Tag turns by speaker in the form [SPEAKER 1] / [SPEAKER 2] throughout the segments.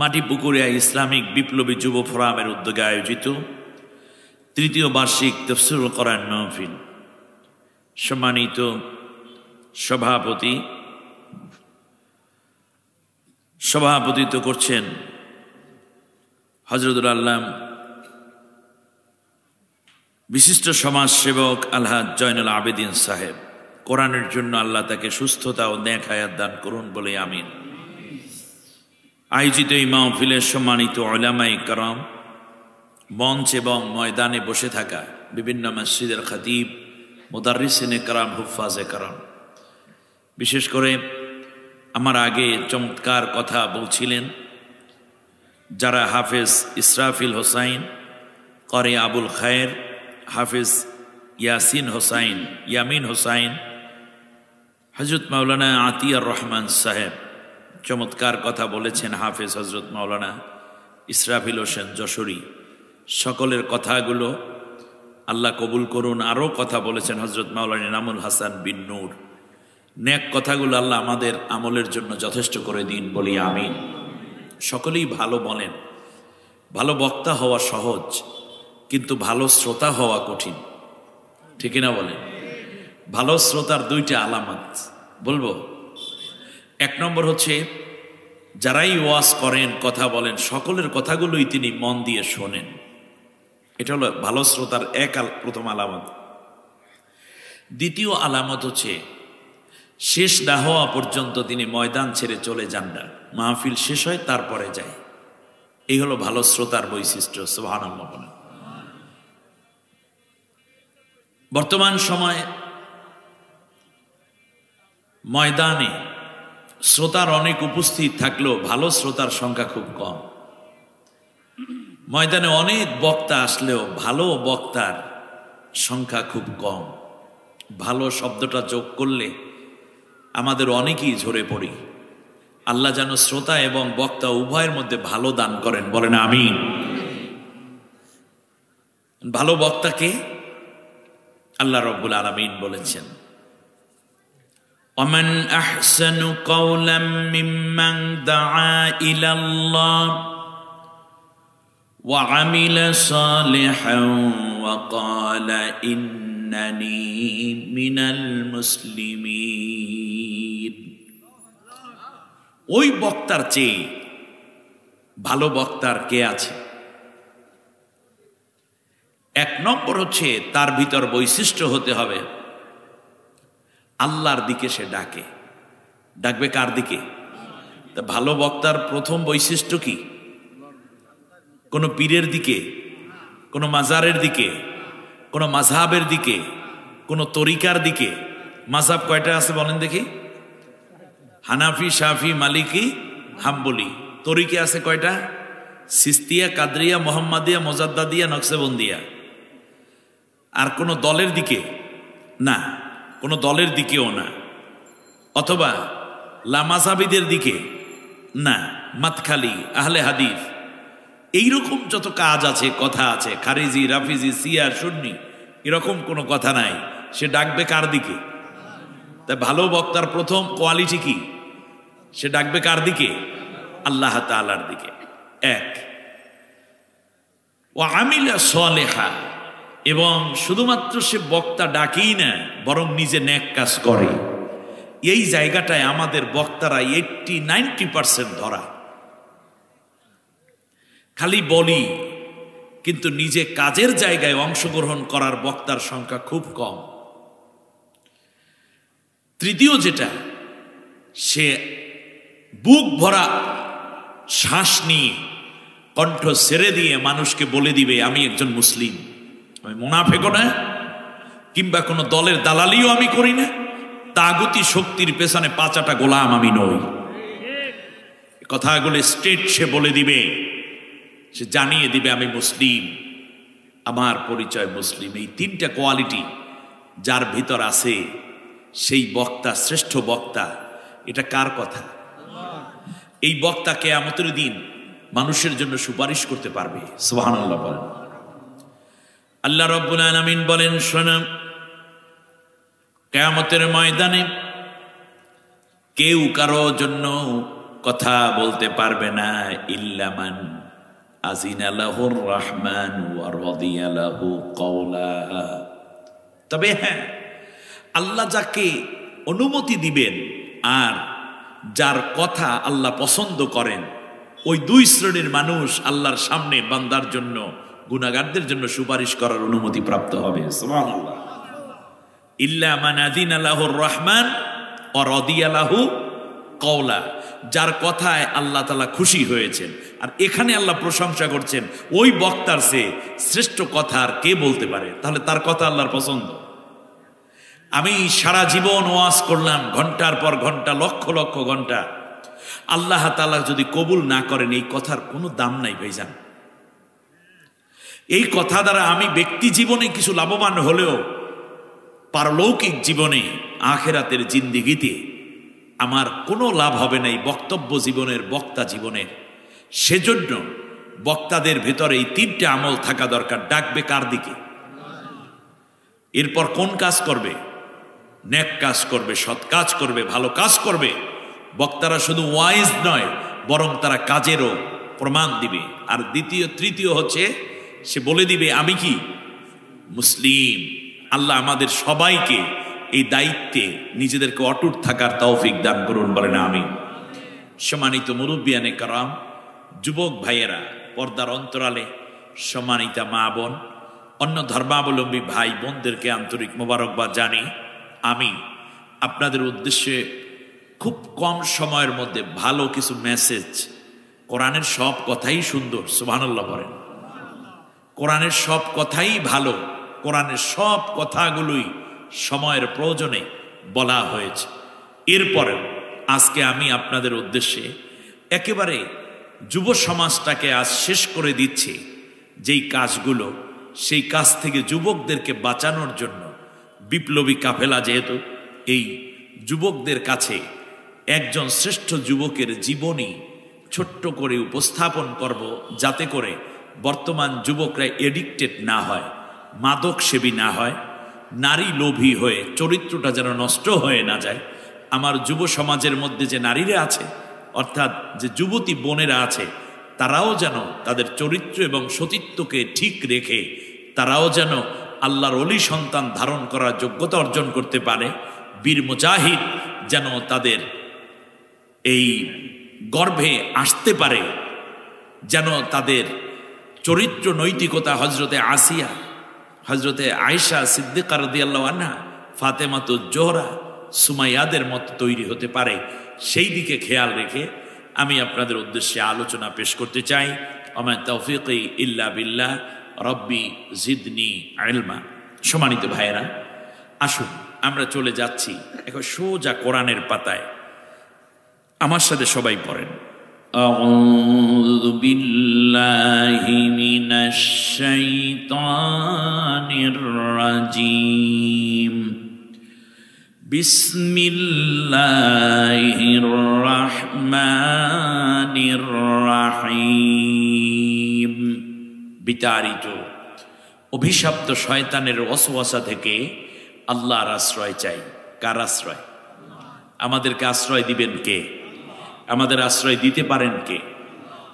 [SPEAKER 1] মাটিপুকুরিয়া Islamic বিপ্লবী যুব ফোরামের উদ্যোগে আয়োজিত তৃতীয় বার্ষিক তাফসীরুল কোরআন মাহফিল। সম্মানিত সভাপতিত্ব করছেন হযরতুল আল্লাম বিশিষ্ট সমাজসেবক আলহাজ জয়নুল আবেদিন সাহেব। কোরআনের জন্য আল্লাহ তাকে সুস্থতা ও নেক হায়াত দান করুন বলে আমিন। আয়োজিত এই মাহফিলের সম্মানিত উলামায়ে কেরাম, মঞ্চ এবং ময়দানে বসে থাকা বিভিন্ন মসজিদের খতিব, মুদাররিসিনে কেরাম, হুফাজে কেরাম, বিশেষ করে আমার আগে চমৎকার কথা বলছিলেন যারা হাফেজ ইসরাফিল হোসাইন, করি আবুল খায়ের, হাফেজ ইয়ামিন হোসাইন, হযরত মাওলানা আতিয়ার রহমান সাহেব চমৎকার কথা বলেছেন। হাফেজ হযরত মাওলানা ইসরাফিল হোসেন যশোরী, সকলের কথাগুলো আল্লাহ কবুল করুন। আরও কথা বলেছেন হযরত মাওলানা ইনামুল হাসান বিন নূর। নেক কথাগুলো আল্লাহ আমাদের আমলের জন্য যথেষ্ট করে দিন বলি আমিন। সকলেই ভালো বলেন। ভালো বক্তা হওয়া সহজ, কিন্তু ভালো শ্রোতা হওয়া কঠিন, ঠিক না বলেন? ভালো শ্রোতার দুইটা আলামত বলবো। এক নম্বর হচ্ছে যারাই ওয়াজ করেন, কথা বলেন, সকলের কথাগুলোই তিনি মন দিয়ে শোনেন। এটা হলো ভালো শ্রোতার প্রথম আলামত। দ্বিতীয় আলামত হচ্ছে শেষ না হওয়া পর্যন্ত তিনি ময়দান ছেড়ে চলে যান না, মাহফিল শেষ হয় তারপরে যায়। এই হলো ভালো শ্রোতার বৈশিষ্ট্য। সুবহানাল্লাহ বলেন। বর্তমান সময়ে ময়দানে শ্রোতার অনেক উপস্থিত থাকলেও ভালো শ্রোতার সংখ্যা খুব কম। ময়দানে অনেক বক্তা আসলেও ভালো বক্তার সংখ্যা খুব কম। ভালো শব্দটা যোগ করলে আমাদের অনেকেই ঝরে পড়ি। আল্লাহ যেন শ্রোতা এবং বক্তা উভয়ের মধ্যে ভালো দান করেন, বলেন আমিন। ভালো বক্তাকে আল্লাহ রাব্বুল আলামিন বলেছেন, ومن أحسن قولا ممن دعا إلى الله وعمل صالحا وقال إنني من المسلمين। ওই বক্তার চেয়ে ভালো বক্তার কে আছে? এক নম্বর হচ্ছে তার ভিতর বৈশিষ্ট্য হতে হবে আল্লাহর দিকে সে ডাকে। ডাকবে কার দিকে? তা ভালো বক্তার প্রথম বৈশিষ্ট্য কি? কোন পীরের দিকে, কোন মাজারের দিকে, কোন মাযহাবের দিকে, কোন তরিকার দিকে? মাযহাব কয়টা আছে বলেন দেখি? হানাফি, শাফি, মালিকি, হাম্বলি। তরিকা আছে কয়টা? সিস্তিয়া, কাদরিয়া, মোহাম্মদিয়া, মোজাদ্দাদিয়া, নকশবন্দিয়া। আর কোন দলের দিকে না, কোন দলের দিকেও না, অথবা লামাজাবিদের দিকে না, মাতখালি, আহলে হাদিস, এইরকম যত কাজ আছে, কথা আছে, খারিজি, রাফিজি, সিয়া, সুন্নি, এরকম কোনো কথা নাই। সে ডাকবে কার দিকে? তা ভালো বক্তার প্রথম কোয়ালিটি কি? সে ডাকবে কার দিকে? আল্লাহ তাআলার দিকে। এক, ওয়া আমিলা সালেহা, এবং শুধুমাত্র সে বক্তা ডাকেই না, বরং নিজে নেক কাজ করে। এই জায়গাটায় আমাদের বক্তারা 80-90% ধরা। খালি বলি, কিন্তু নিজে কাজের জায়গায় অংশগ্রহণ করার বক্তার সংখ্যা খুব কম। তৃতীয় যেটা, সে বুক ভরা শ্বাস নিয়ে, কণ্ঠ ছেড়ে দিয়ে মানুষকে বলে দিবে আমি একজন মুসলিম। আমি মুনাফিকও না, কিংবা কোনো দলের দালালিও আমি করি না, তাগুতি শক্তির পেছনে পাঁচাটা গোলাম আমি নই। কথাগুলো স্ট্রেট সে বলে দিবে, সে জানিয়ে দিবে আমি মুসলিম, আমার পরিচয় মুসলিম। এই তিনটা কোয়ালিটি যার ভিতর আছে, সেই বক্তা শ্রেষ্ঠ বক্তা। এটা কার কথা? এই বক্তা কিয়ামতের দিন মানুষের জন্য সুপারিশ করতে পারবে। সুবহানাল্লাহ বলেন। আল্লাহ রাব্বুল আলামিন বলেন, শোনো, কিয়ামতের ময়দানে কেউ কারো জন্য কথা বলতে পারবে না ইল্লামান আজিনা লাহুর রহমান ওয়া রাদিয়া লাহু কওলা। তবে হ্যাঁ, আল্লাহ যাকে অনুমতি দিবেন আর যার কথা আল্লাহ পছন্দ করেন, ওই দুই শ্রেণীর মানুষ আল্লাহর সামনে বান্দার জন্য, গুনাহগারদের জন্য সুপারিশ করার অনুমতি প্রাপ্ত হবে। সুবহানাল্লাহ। ইল্লা মান আযিনা লাহুর রহমান ওয়া রাদিয়া লাহু কওলা, যার কথায় আল্লাহ তাআলা খুশি হয়েছেন। আর এখানে আল্লাহ প্রশংসা করছেন, ওই বক্তার চেয়ে শ্রেষ্ঠ কথা আর কে বলতে পারে? তাহলে তার কথা আল্লাহর পছন্দ। আমি সারা জীবন ওয়াজ করলাম, ঘন্টার পর ঘন্টা, লক্ষ লক্ষ ঘন্টা, আল্লাহ তাআলা যদি কবুল না করেন, এই কথার কোনো দাম নাই ভাইজান। এই কথা দ্বারা আমি ব্যক্তি জীবনে কিছু লাভবান হলেও পারলৌকিক জীবনে, আখিরাতের জিন্দেগিতে আমার কোনো লাভ হবে না, এই বক্তব্য জীবনের, বক্তা জীবনের। সেজন্য বক্তাদের ভেতরে এই তিনটে আমল থাকা দরকার। ডাকবে কার দিকে? এরপর কোন কাজ করবে? নেক কাজ করবে, সৎ কাজ করবে, ভালো কাজ করবে। বক্তারা শুধু ওয়াইজ নয়, বরং তারা কাজেরও প্রমাণ দিবে। আর তৃতীয় হচ্ছে, সে বলে দিবে আমি কি মুসলিম। আল্লাহ আমাদের সবাইকে এই দায়িত্বে নিজেদেরকে অটুট থাকার তৌফিক দান করুন, বলেন আমিন। সম্মানিত মুরব্বিয়ানে কারাম, যুবক ভাইয়েরা, পর্দার অন্তরালে সম্মানিতা মা বোন, অন্য ধর্মাবলম্বী ভাই বোনদেরকে আন্তরিক মোবারকবাদ জানি। আমি আপনাদের উদ্দেশ্যে খুব কম সময়ের মধ্যে ভালো কিছু মেসেজ, কোরআনের সব কথাই সুন্দর, সুবহানাল্লাহ বলেন। কোরআনের সব কথাই ভালো, কোরআনের সব কথাগুলোই সময়ের প্রয়োজনে বলা হয়েছে। এরপরে আজকে আমি আপনাদের উদ্দেশ্যে একেবারে যুব সমাজটাকে আজ শেষ করে দিচ্ছি যেই কাজগুলো, সেই কাজ থেকে যুবকদেরকে বাঁচানোর জন্য বিপ্লবী কাফেলা, যেহেতু এই যুবকদের কাছে একজন শ্রেষ্ঠ যুবকের জীবনী ছোট্ট করে উপস্থাপন করব, যাতে করে বর্তমান যুবকরা এডিক্টেড না হয়, মাদক সেবী না হয়, নারী লোভী হয়ে চরিত্রটা যেন নষ্ট হয়ে না যায়। আমার যুব সমাজের মধ্যে যে নারীরা আছে, অর্থাৎ যে যুবতী বোনেরা আছে, তারাও যেন তাদের চরিত্র এবং সতীত্বকে ঠিক রেখে তারাও যেন আল্লাহর ওলি সন্তান ধারণ করার যোগ্যতা অর্জন করতে পারে। বীর মুজাহিদ যেন তাদের এই গর্ভে আসতে পারে, যেন তাদের চরিত্র নৈতিকতা হজরতে আসিয়া, হজরতে আয়েশা সিদ্দিকা রাদিয়াল্লাহু আনহা, ফাতেমাতুজ জোহরা, সুমাইয়াদের মতো তৈরি হতে পারে, সেই দিকে খেয়াল রেখে আমি আপনাদের উদ্দেশ্যে আলোচনা পেশ করতে চাই। আমা তাওফীকি ইল্লা বিল্লাহ, রব্বি জিদনি ইলমা। সম্মানিত ভাইয়েরা, আসুন আমরা চলে যাচ্ছি এখন সোজা কোরআনের পাতায়। আমার সাথে সবাই পড়েন, আউযু বিল্লাহি মিনাশ শাইতানির রাজীম, বিসমিল্লাহির রহমানির রহিম। বিতাড়িত অভিশপ্ত শয়তানের ওয়াসওয়াসা থেকে আল্লাহর আশ্রয় চাই। কার আশ্রয়? আমাদেরকে আশ্রয় দিবেন কে? আমাদের আশ্রয় দিতে পারেন কে?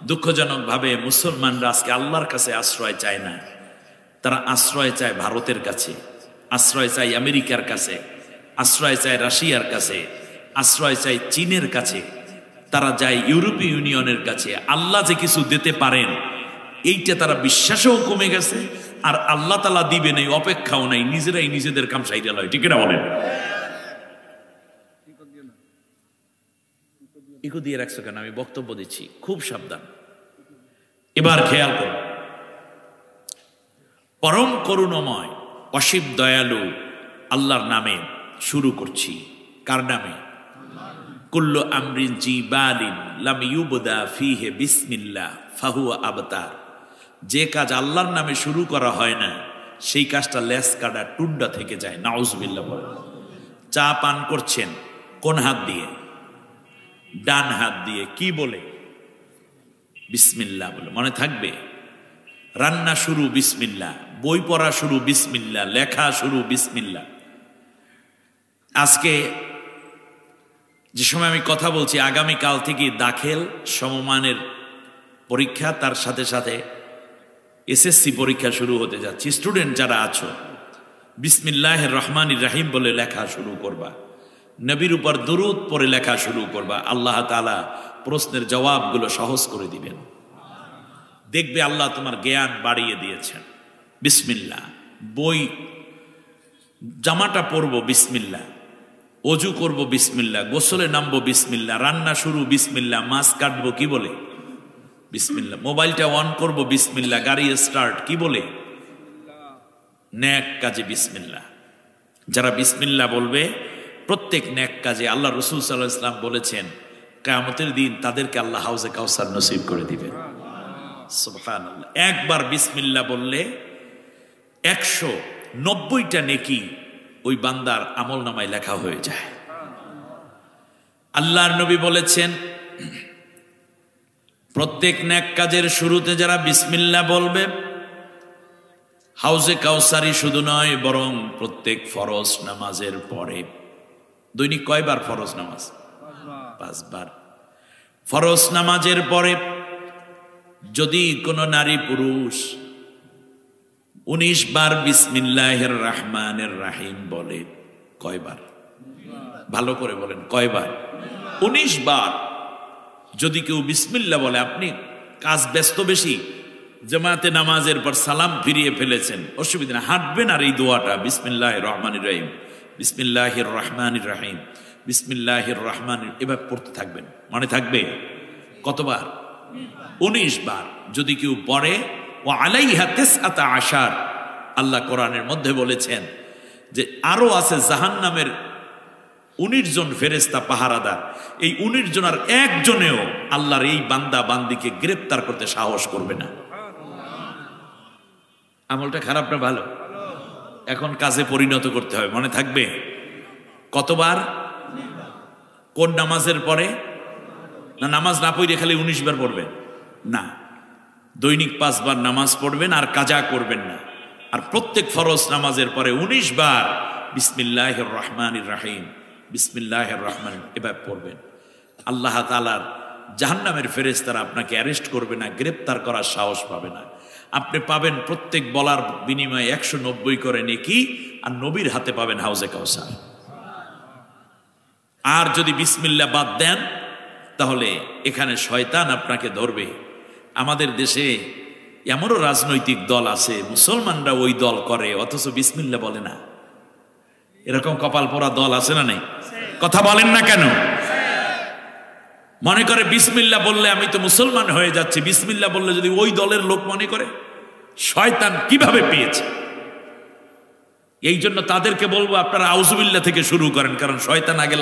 [SPEAKER 1] দুঃখজনকভাবে মুসলমানরা আজকে আল্লাহর কাছে আশ্রয় চায় না, তারা আশ্রয় চায় ভারতের কাছে, আশ্রয় চায় আমেরিকার কাছে, আশ্রয় চায় রাশিয়ার কাছে, আশ্রয় চায় চীনের কাছে, তারা যায় ইউরোপীয় ইউনিয়নের কাছে। আল্লাহ যে কিছু দিতে পারেন এইটা তারা বিশ্বাসও কমে গেছে, আর আল্লাহ তাআলা দিবেন এই অপেক্ষাও নাই, নিজেরাই নিজেদের কাম সাইডে লয়। ঠিক না বলেন? ইকো দিয়ে রাখছো কেন? আমি বক্তব্য দিচ্ছি, খুব সাবধান। এবার খেয়াল করো, পরম করুণাময় অসীম দয়ালু আল্লাহর নামে শুরু করছি। কার নামে? কুল্লু আমরিন জিবালিন লাম ইউবদা ফিহি বিসমিল্লাহ ফাহুয়া আবতার। যে কাজ আল্লাহর নামে শুরু করা হয় না, সেই কাজটা লেস কাটা টুন্ডা থেকে যায়। নাউজুবিল্লাহ বলেন। চা পান করছেন কোন হাত দিয়ে? ডান হাত দিয়ে। কি বলে? বিসমিল্লাহ বলে। মনে থাকবে? রান্না শুরু বিসমিল্লাহ, বই পড়া শুরু বিসমিল্লাহ, লেখা শুরু বিসমিল্লাহ। আজকে যে সময় আমি কথা বলছি আগামীকাল থেকে দাখিল সমমানের পরীক্ষা, তার সাথে সাথে এসএসসি পরীক্ষা শুরু হতে যাচ্ছে। স্টুডেন্ট যারা আছো, বিসমিল্লাহির রহমানির রহিম বলে লেখা শুরু করবা, নবীর উপর দুরূদ পড়ে লেখা শুরু করবা। আল্লাহ তাআলা প্রশ্নের জবাবগুলো সহজ করে দিবেন। দেখবে আল্লাহ তোমার জ্ঞান বাড়িয়ে দিয়েছেন। বিসমিল্লাহ, বই জামাটা পরবো বিসমিল্লাহ, অজু করব বিসমিল্লাহ, গোসলে নামবো বিসমিল্লাহ, রান্না শুরু বিসমিল্লাহ, মাছ কাটবো কি বলে বিসমিল্লাহ, মোবাইলটা অন করব বিসমিল্লাহ, গাড়ি স্টার্ট কি বলে নেক কাজে বিসমিল্লাহ। যারা বিসমিল্লাহ বলবে প্রত্যেক নেক কাজে, আল্লাহ রাসূল সাল্লাল্লাহু আলাইহি ওয়াসাল্লাম বলেছেন কিয়ামতের দিন তাদেরকে আল্লাহ হাউজে কাউসার নসিব করে দিবেন। সুবহানাল্লাহ। একবার বিসমিল্লাহ বললে 190টা নেকি ওই বান্দার আমল নামায় লেখা হয়ে যায়। আল্লাহর নবী বলেছেন প্রত্যেক নেক কাজের শুরুতে যারা বিসমিল্লাহ বলবে, হাউজে কাউসারি শুধু নয় বরং প্রত্যেক ফরজ নামাজের পরে, দৈনিক কয়বার ফরজ নামাজ? 5 বার। ফরজ নামাজের পরে যদি কোনো নারী পুরুষ 19 বার বিসমিল্লাহির রহমানির রহিম বলে, কয়বার? ভালো করে বলেন, কয়বার? 19 বার। যদি কেউ বিসমিল্লাহ বলে, আপনি কাজ ব্যস্ত বেশি, জামাতে নামাজের পর সালাম ফিরিয়ে ফেলেছেন, অসুবিধা না, হাঁটবেন আর এই দোয়াটা বিসমিল্লাহির রহমানির রহিম, বিসমিল্লাহির রহমানির রহিম, বিসমিল্লাহির রহমানির, এবার পড়তে থাকবেন, মনে থাকবে। কতবার? 19 বার। যদি কেউ পড়ে ও আলাইহা 19, আল্লাহ কোরআনের মধ্যে বলেছেন যে আরো আছে জাহান্নামের 19 জন ফেরেশতা পাহারাদার, এই 19 জনের একজনেও আল্লাহর এই বান্দা বান্দিকে গ্রেফতার করতে সাহস করবে না। আমলটা খারাপ না ভালো? এখন কাজে পরিণত করতে হবে, মনে থাকবে। কতবার? কোন নামাজের পরে? না নামাজ না পড়ে খালি 19 বার পড়বেন না, দৈনিক 5 বার নামাজ পড়বেন আর কাজা করবেন না। আর প্রত্যেক ফরজ নামাজের পরে 19 বার বিসমিল্লাহির রহমানির রহিম, বিসমিল্লাহির রহমান এবার পড়বেন। আল্লাহ তাআলার জাহান্নামের ফেরেশতারা আপনাকে অ্যারেস্ট করবে না, গ্রেফতার করার সাহস পাবে না। আপনি পাবেন প্রত্যেক বলার বিনিময়ে 190 করে নেকি, আর নবীর হাতে পাবেন হাউজে কাউসার। আর যদি বিসমিল্লাহ বাদ দেন তাহলে এখানে শয়তান আপনাকে ধরবে। আমাদের দেশে এমনও রাজনৈতিক দল আছে, মুসলমানরা ওই দল করে অথচ বিসমিল্লাহ বলে না। এরকম কপাল পোড়া দল আছে না নেই? কথা বলেন না কেন? মনে করে বিসমিল্লাহ বললে আমি তো মুসলমান হয়ে যাচ্ছি, বিসমিল্লাহ বললে যদি ওই দলের লোক মনে করে, শয়তান কিভাবে পেয়েছে। এই জন্য তাদেরকে বলবো আপনারা আউযুবিল্লাহ থেকে শুরু করেন, কারণ শয়তান আগে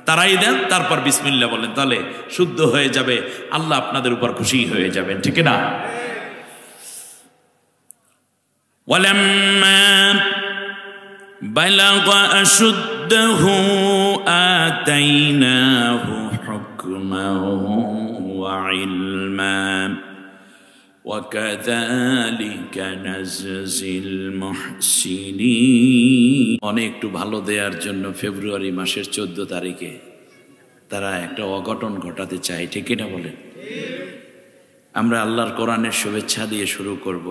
[SPEAKER 1] তারাই দেন, তারপর বিসমিল্লাহ বলেন, তাহলে শুদ্ধ হয়ে যাবে, আল্লাহ আপনাদের উপর খুশি হয়ে যাবেন, ঠিক না? ওয়ালাম্মা বালাগা আশুদ্দাহু আতাইনাহু হুকমান ওয়া ইলমা ওয়া কাযালিকা নাজজিল মুহসিনিন। অনেক একটু ভালো দেওয়ার জন্য ফেব্রুয়ারি মাসের 14 তারিখে তারা একটা অঘটন ঘটাতে চায়, ঠিক না বলেন? আমরা আল্লাহর কোরআনের শুভেচ্ছা দিয়ে শুরু করব।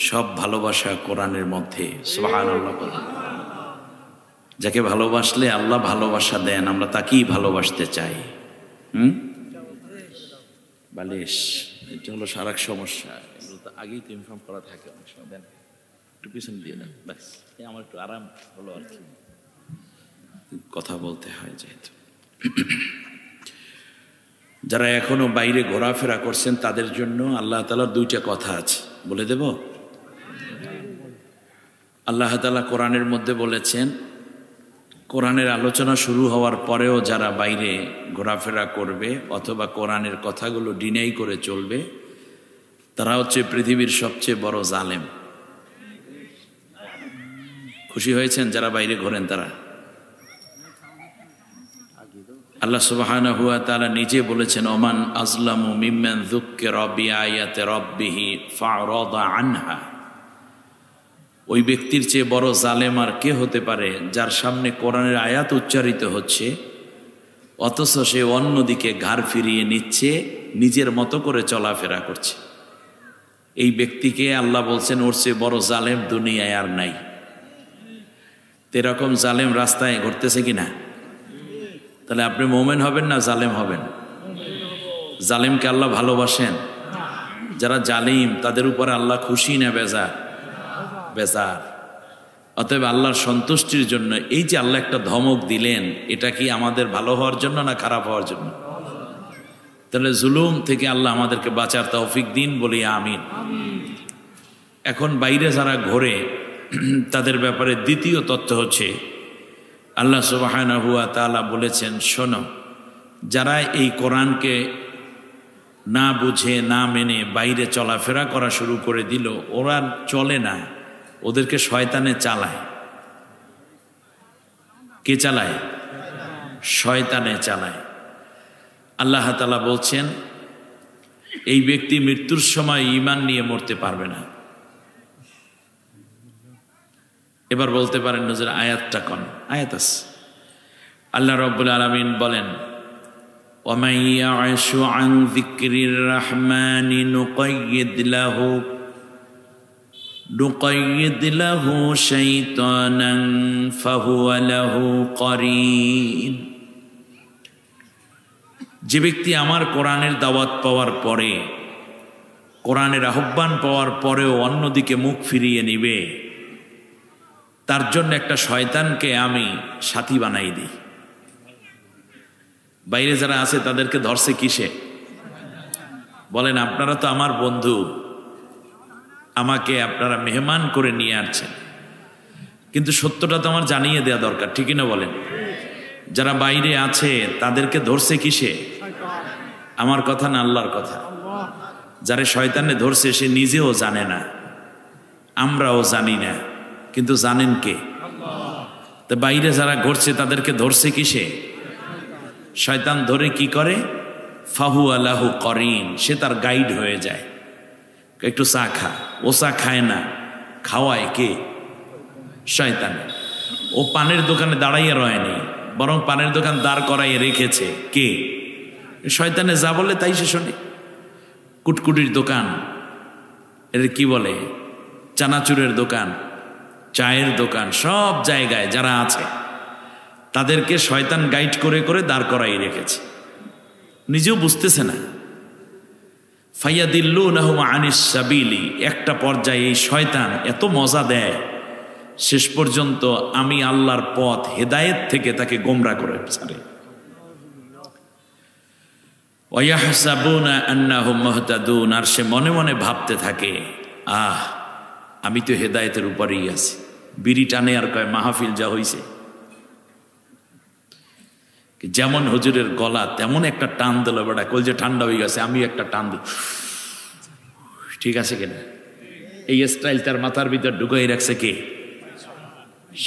[SPEAKER 1] সব ভালোবাসা কোরআনের মধ্যে, সুবহানাল্লাহ। যাকে ভালোবাসলে আল্লাহ ভালোবাসা দেন, আমরা তাকেই ভালোবাসতে চাই। বালিশ, এটা হলো সারাক সমস্যা, এগুলো তো আগেই তো ইনফর্ম করা থাকে। অনেক সময় দেন, একটু পিছন দিয়ে দেন, ব্যাস আমার একটু আরাম হলো আর কি, কথা বলতে হয় যেহেতু। যারা এখনো বাইরে ঘোরাফেরা করছেন তাদের জন্য আল্লাহ তাআলার 2টা কথা আছে, বলে দেব। আল্লাহ তাআলা কোরআনের মধ্যে বলেছেন, কোরআনের আলোচনা শুরু হওয়ার পরেও যারা বাইরে ঘোরাফেরা করবে অথবা কোরআনের কথাগুলো ডিনাই করে চলবে, তারা হচ্ছে পৃথিবীর সবচেয়ে বড় জালেম। খুশি হয়েছেন যারা বাইরে ঘোরেন তারা? আল্লাহ সুবহানাহু ওয়া তাআলা নিজে বলেছেন, ওমান আযলামু মিম্মান যুক্কিরা বিআয়াতি রাব্বিহি ফাআরাদা আনহা। ওই ব্যক্তির চেয়ে বড় জালেম আর কে হতে পারে যার সামনে কোরআনের আয়াত উচ্চারিত হচ্ছে অথচ সে অন্যদিকে ঘাড় ফিরিয়ে নিচ্ছে, নিজের মতো করে চলাফেরা করছে। এই ব্যক্তিকে আল্লাহ বলছেন ওর চেয়ে বড় জালেম দুনিয়ায় আর নাই। এরকম জালেম রাস্তায় ঘুরতেছে কিনা? তাহলে আপনি মোমেন হবেন না জালেম হবেন? জালেমকে আল্লাহ ভালোবাসেন? যারা জালিম তাদের উপরে আল্লাহ খুশি না বেজার? বেজার। অতএব আল্লাহর সন্তুষ্টির জন্য এই যে আল্লাহ একটা ধমক দিলেন, এটা কি আমাদের ভালো হওয়ার জন্য না খারাপ হওয়ার জন্য? তাহলে জুলুম থেকে আল্লাহ আমাদেরকে বাঁচার তৌফিক দিন, বলি আমিন। এখন বাইরে যারা ঘোরে তাদের ব্যাপারে দ্বিতীয় তথ্য হচ্ছে, আল্লাহ সুবহানাহু ওয়া তাআলা বলেছেন, শোনো, যারা এই কোরআনকে না বুঝে না মেনে বাইরে চলাফেরা করা শুরু করে দিল, ওরা চলে না, ওদেরকে শয়তানে চালায়। কে চালায়? শয়তানে চালায়। আল্লাহ তাআলা বলছেন এই ব্যক্তি মৃত্যুর সময় ঈমান নিয়ে মরতে পারবে না। এবার বলতে পারেন নজর আয়াতটা কোন আয়াত? আছে আল্লাহ রাব্বুল আলামিন বলেন, وَمَنْ يَعْشُ عَنْ ذِكْرِ الرَّحْمَنِ نُقَيِّضْ لَهُ شَيْطَانًا فَهُوَ لَهُ قَرِينٌ। যে ব্যক্তি আমার কোরআনের দাওয়াত পাওয়ার পরে, কোরআনের আহ্বান পাওয়ার পরেও অন্যদিকে মুখ ফিরিয়ে নিবে, তার জন্য একটা শয়তানকে আমি সাথী বানাই দিই। বাইরে যারা আছে তাদেরকে ধরছে কিসে? বলেন, আপনারা তো আমার বন্ধু, আমাকে আপনারা মেহমান করে নিয়ে আসছেন, কিন্তু সত্যটা তো আমার জানিয়ে দেওয়া দরকার, ঠিক না বলেন? যারা বাইরে আছে তাদেরকে ধরছে কিসে? আমার কথা না আল্লাহর কথা? যারা শয়তানে ধরছে সে নিজেও জানে না, আমরাও জানি না, কিন্তু জানেন কে? তো বাইরে যারা ঘুরছে তাদেরকে ধরছে কিসে? শয়তান ধরে কি করে? ফাহুয়া লাহু করিন, সে তার গাইড হয়ে যায়। একটু চা খা, ও চা খায় না, খাওয়ায় কে? শয়তান। ও পানের দোকানে দাঁড়াইয়া রয়নি, বরং পানের দোকান দাঁড় করাইয়ে রেখেছে কে? শয়তানে যা বলে তাই সে শোনে। কুটকুটির দোকান, এর কি বলে, চানাচুরের দোকান, চায়ের দোকান, সব জায়গায় যারা আছে তাদেরকে শয়তান গাইড করে করে দাঁড় করাই রেখেছে, নিজেও বুঝতেছে না। ফায়াদিল্লুনাহুম আনিস সাবিলি, একটা পর্যায়ে এই শয়তান এত মজা দেয়, শেষ পর্যন্ত আমি আল্লাহর পথ হেদায়েত থেকে তাকে গোমরা করে ছাড়ে। ওয়াহসাবুনা আন্নাহুম মুহতাদুন, আর সে মনে মনে ভাবতে থাকে, আমি তো হেদায়েতের উপরেই আছি। বিড়ি টানে আর কয় মাহফিল যা হইছে। যেমন হুজুরের গলা তেমন একটা টান দিল, বেটা কল যে ঠান্ডা হয়ে গেছে, আমি একটা টান দিই, ঠিক আছে কিনা? এই স্টাইল তার মাথার ভিতর ঢুকাই রাখছে কে?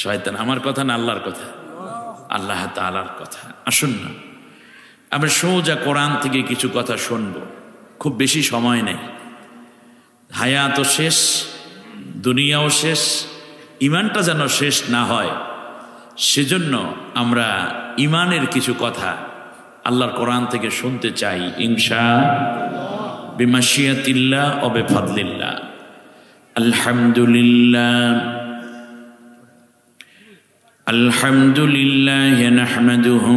[SPEAKER 1] শয়তান। আমার কথা না আল্লাহর কথা? আল্লাহ তাআলার কথা। আসুন না আমরা সোজা কোরআন থেকে কিছু কথা শুনবো, খুব বেশি সময় নেই। হায়াতও শেষ, দুনিয়াও শেষ, ইমানটা যেন শেষ না হয়, সেজন্য আমরা ইমানের কিছু কথা আল্লাহর কোরআন থেকে শুনতে চাই ইনশাআল্লাহ, বিমাশিয়াতিল্লাহ ওয়া বিফাদলিল্লাহ। আলহামদুলিল্লাহ নাহমাদুহু